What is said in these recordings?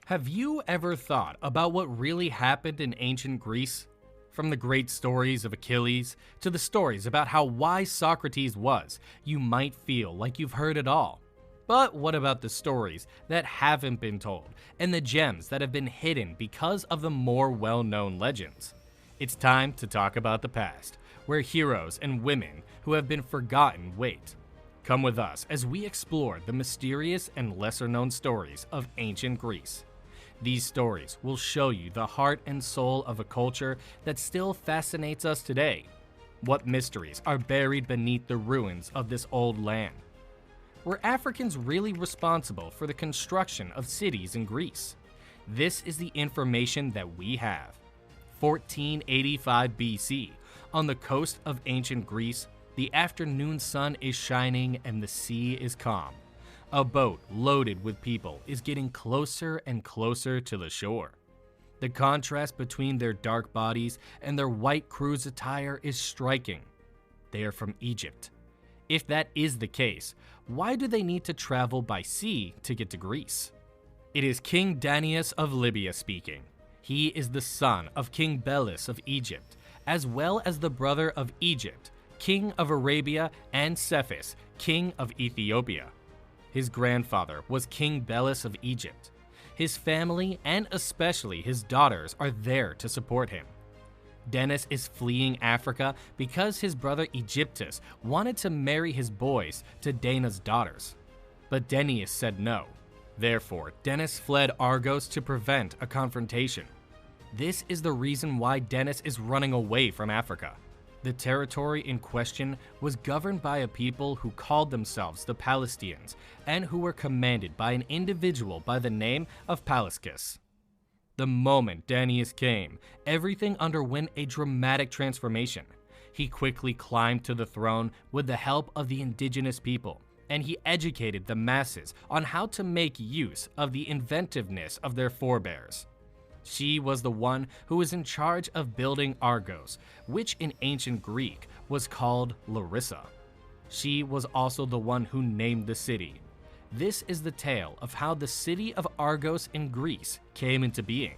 Have you ever thought about what really happened in ancient Greece? From the great stories of Achilles to the stories about how wise Socrates was, you might feel like you've heard it all. But what about the stories that haven't been told and the gems that have been hidden because of the more well-known legends? It's time to talk about the past, where heroes and women who have been forgotten wait. Come with us as we explore the mysterious and lesser-known stories of ancient Greece. These stories will show you the heart and soul of a culture that still fascinates us today. What mysteries are buried beneath the ruins of this old land? Were Africans really responsible for the construction of cities in Greece? This is the information that we have. 1485 BC, on the coast of ancient Greece, the afternoon sun is shining and the sea is calm. A boat loaded with people is getting closer and closer to the shore. The contrast between their dark bodies and their white crew's attire is striking. They are from Egypt. If that is the case, why do they need to travel by sea to get to Greece? It is King Danaus of Libya speaking. He is the son of King Belus of Egypt, as well as the brother of Egypt, king of Arabia, and Cephas, king of Ethiopia. His grandfather was King Belus of Egypt. His family, and especially his daughters, are there to support him. Danaus is fleeing Africa because his brother Egyptus wanted to marry his boys to Danaus' daughters. But Danaus said no. Therefore, Danaus fled Argos to prevent a confrontation. This is the reason why Danaus is running away from Africa. The territory in question was governed by a people who called themselves the Palestinians and who were commanded by an individual by the name of Pelasgus. The moment Danaus came, everything underwent a dramatic transformation. He quickly climbed to the throne with the help of the indigenous people, and he educated the masses on how to make use of the inventiveness of their forebears. She was the one who was in charge of building Argos, which in ancient Greek was called Larissa. She was also the one who named the city. This is the tale of how the city of Argos in Greece came into being.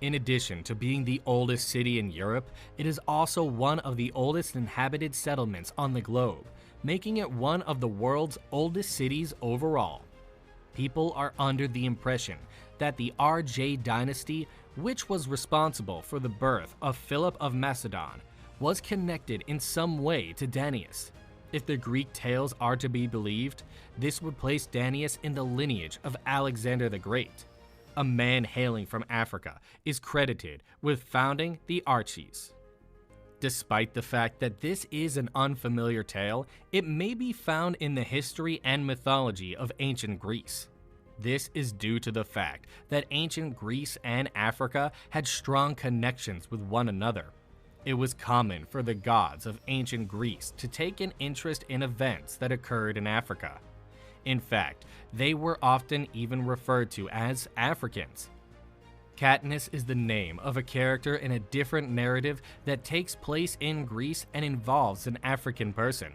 In addition to being the oldest city in Europe, it is also one of the oldest inhabited settlements on the globe, making it one of the world's oldest cities overall. People are under the impression that the RJ dynasty, which was responsible for the birth of Philip of Macedon, was connected in some way to Danaus. If the Greek tales are to be believed, this would place Danaus in the lineage of Alexander the Great. A man hailing from Africa is credited with founding the Achilles. Despite the fact that this is an unfamiliar tale, it may be found in the history and mythology of ancient Greece. This is due to the fact that ancient Greece and Africa had strong connections with one another. It was common for the gods of ancient Greece to take an interest in events that occurred in Africa. In fact, they were often even referred to as Africans. Katniss is the name of a character in a different narrative that takes place in Greece and involves an African person.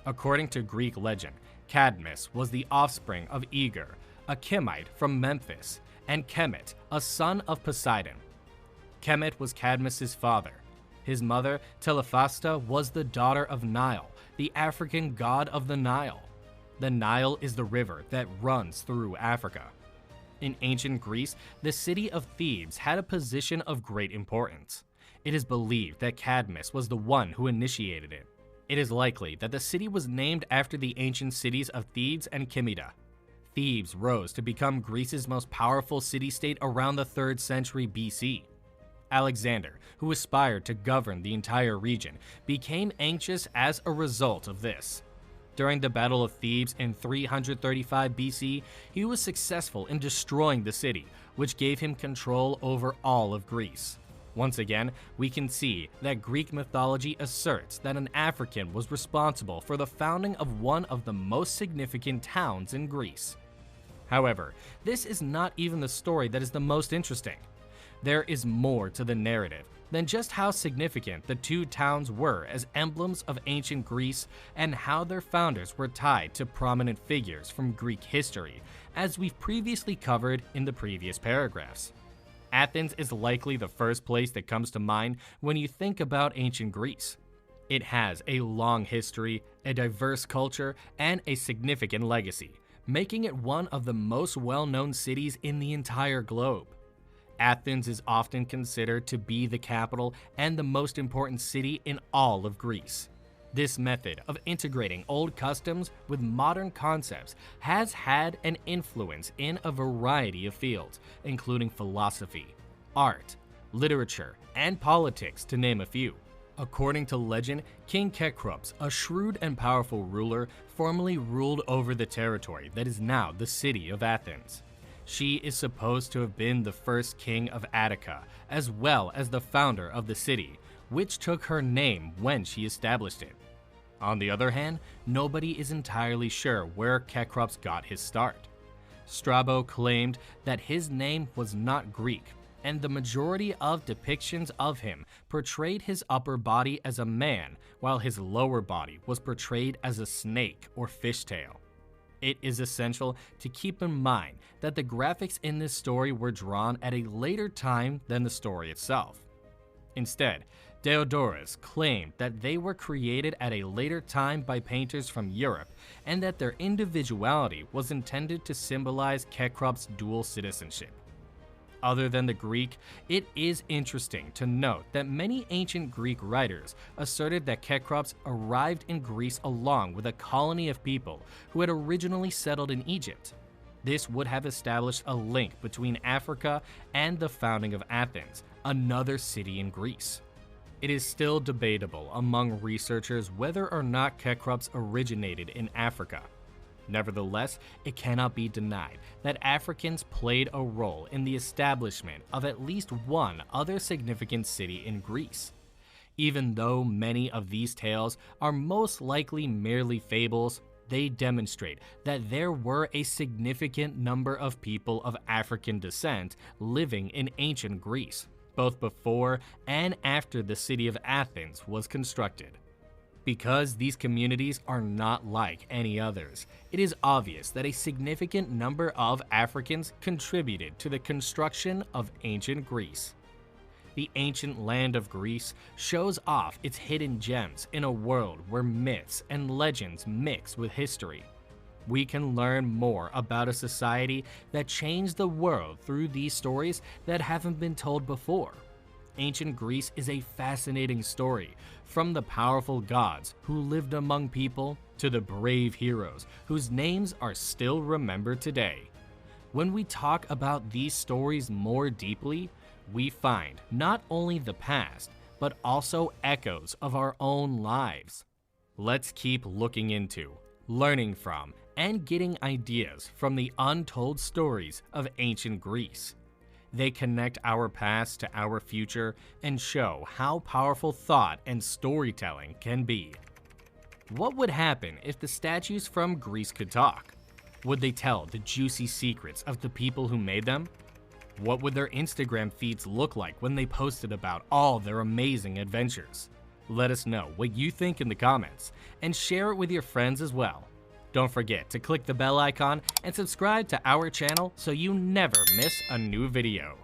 According to Greek legend, Cadmus was the offspring of Aeger, a Chemite from Memphis, and Kemet, a son of Poseidon. Kemet was Cadmus's father. His mother, Telephasta, was the daughter of Nile, the African god of the Nile. The Nile is the river that runs through Africa. In ancient Greece, the city of Thebes had a position of great importance. It is believed that Cadmus was the one who initiated it. It is likely that the city was named after the ancient cities of Thebes and Chemida. Thebes rose to become Greece's most powerful city-state around the 3rd century BC. Alexander, who aspired to govern the entire region, became anxious as a result of this. During the Battle of Thebes in 335 BC, he was successful in destroying the city, which gave him control over all of Greece. Once again, we can see that Greek mythology asserts that an African was responsible for the founding of one of the most significant towns in Greece. However, this is not even the story that is the most interesting. There is more to the narrative than just how significant the two towns were as emblems of ancient Greece and how their founders were tied to prominent figures from Greek history, as we've previously covered in the previous paragraphs. Athens is likely the first place that comes to mind when you think about ancient Greece. It has a long history, a diverse culture, and a significant legacy, making it one of the most well-known cities in the entire globe. Athens is often considered to be the capital and the most important city in all of Greece. This method of integrating old customs with modern concepts has had an influence in a variety of fields, including philosophy, art, literature, and politics, to name a few. According to legend, King Cecrops, a shrewd and powerful ruler, formerly ruled over the territory that is now the city of Athens. She is supposed to have been the first king of Attica, as well as the founder of the city, which took her name when she established it. On the other hand, nobody is entirely sure where Cecrops got his start. Strabo claimed that his name was not Greek, and the majority of depictions of him portrayed his upper body as a man, while his lower body was portrayed as a snake or fishtail. It is essential to keep in mind that the graphics in this story were drawn at a later time than the story itself. Instead, Diodorus claimed that they were created at a later time by painters from Europe and that their individuality was intended to symbolize Cecrops' dual citizenship. Other than the Greek, it is interesting to note that many ancient Greek writers asserted that Cecrops arrived in Greece along with a colony of people who had originally settled in Egypt. This would have established a link between Africa and the founding of Athens, another city in Greece. It is still debatable among researchers whether or not Cecrops originated in Africa. Nevertheless, it cannot be denied that Africans played a role in the establishment of at least one other significant city in Greece. Even though many of these tales are most likely merely fables, they demonstrate that there were a significant number of people of African descent living in ancient Greece, both before and after the city of Athens was constructed. Because these communities are not like any others, it is obvious that a significant number of Africans contributed to the construction of ancient Greece. The ancient land of Greece shows off its hidden gems in a world where myths and legends mix with history. We can learn more about a society that changed the world through these stories that haven't been told before. Ancient Greece is a fascinating story, from the powerful gods who lived among people to the brave heroes whose names are still remembered today. When we talk about these stories more deeply, we find not only the past, but also echoes of our own lives. Let's keep looking into, learning from, and getting ideas from the untold stories of ancient Greece. They connect our past to our future and show how powerful thought and storytelling can be. What would happen if the statues from Greece could talk? Would they tell the juicy secrets of the people who made them? What would their Instagram feeds look like when they posted about all their amazing adventures? Let us know what you think in the comments and share it with your friends as well. Don't forget to click the bell icon and subscribe to our channel so you never miss a new video.